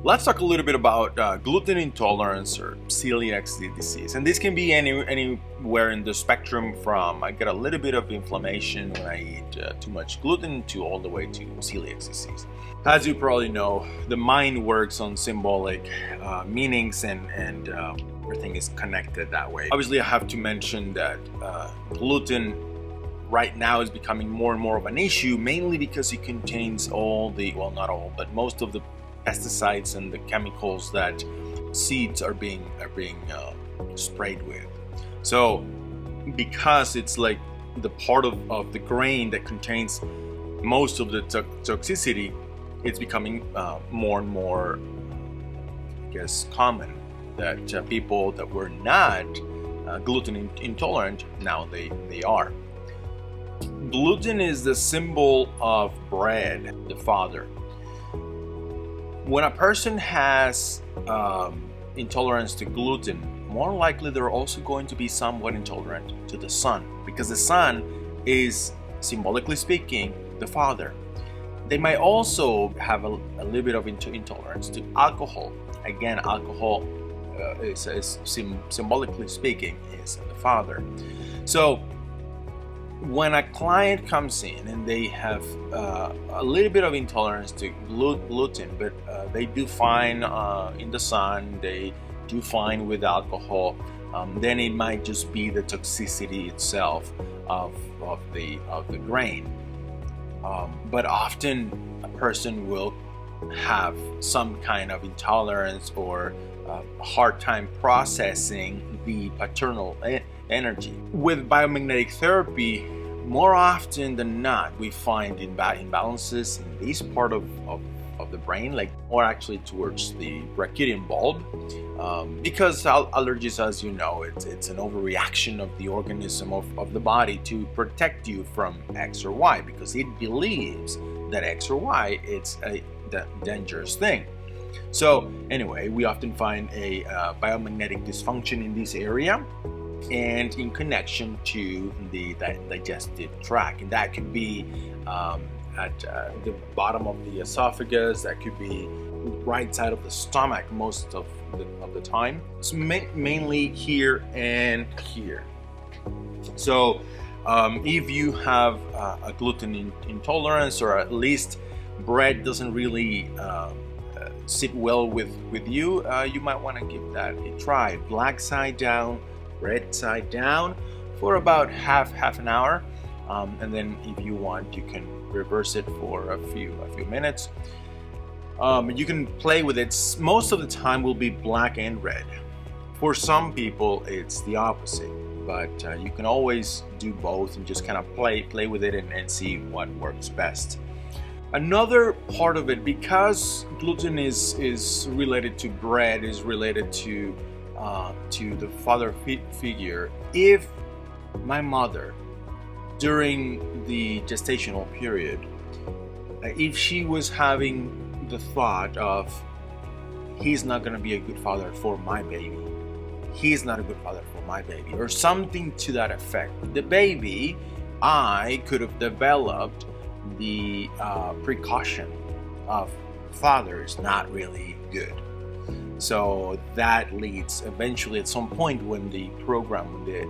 Let's talk a little bit about gluten intolerance or celiac disease. And this can be anywhere in the spectrum from I get a little bit of inflammation when I eat too much gluten to all the way to celiac disease. As you probably know, the mind works on symbolic meanings and everything is connected that way. Obviously, I have to mention that gluten right now is becoming more and more of an issue, mainly because it contains well, not all, but most of the pesticides and the chemicals that seeds are being sprayed with. So because it's like the part of the grain that contains most of the toxicity, it's becoming more and more, I guess, common that people that were not gluten intolerant, now they are. Gluten is the symbol of bread, the father. When a person has intolerance to gluten, more likely they're also going to be somewhat intolerant to the sun, because the sun is, symbolically speaking, the father. They might also have a little bit of intolerance to alcohol. Again, alcohol is symbolically speaking is the father. So when a client comes in and they have a little bit of intolerance to gluten, but they do fine in the sun, they do fine with alcohol, then it might just be the toxicity itself of the grain. But often a person will have some kind of intolerance or a hard time processing the paternal energy. With biomagnetic therapy, more often than not, we find imbalances in this part of the brain, like more actually towards the brachydon bulb, because allergies, as you know, it's an overreaction of the organism of the body to protect you from X or Y, because it believes that X or Y it's a dangerous thing. So anyway, we often find a biomagnetic dysfunction in this area and in connection to the digestive tract, and that could be at the bottom of the esophagus, that could be right side of the stomach most of the time. It's mainly here and here. So if you have a gluten intolerance, or at least bread doesn't really sit well with you, you might want to give that a try. Black side down, red side down for about half an hour, and then if you want, you can reverse it for a few minutes. You can play with it. Most of the time will be black and red. For some people it's the opposite, but you can always do both and just kind of play with it and see what works best. Another part of it, because gluten is related to bread, is related to the father figure. If my mother, during the gestational period, if she was having the thought of, he's not going to be a good father for my baby, he's not a good father for my baby, or something to that effect, the baby, I could have developed the precaution of father is not really good. So that leads eventually at some point when the program, the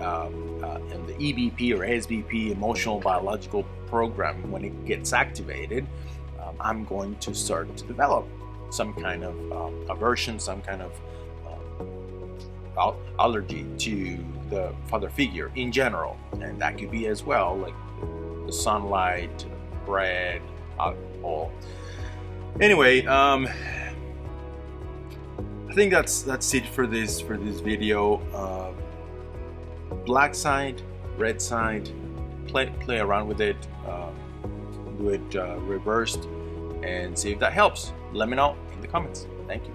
EBP or SBP, emotional biological program, when it gets activated, I'm going to start to develop some kind of aversion, some kind of allergy to the father figure in general. And that could be as well, like the sunlight, bread, alcohol. Anyway, I think that's it for this video. Black side, red side, play around with it, do it reversed, and see if that helps. Let me know in the comments. Thank you.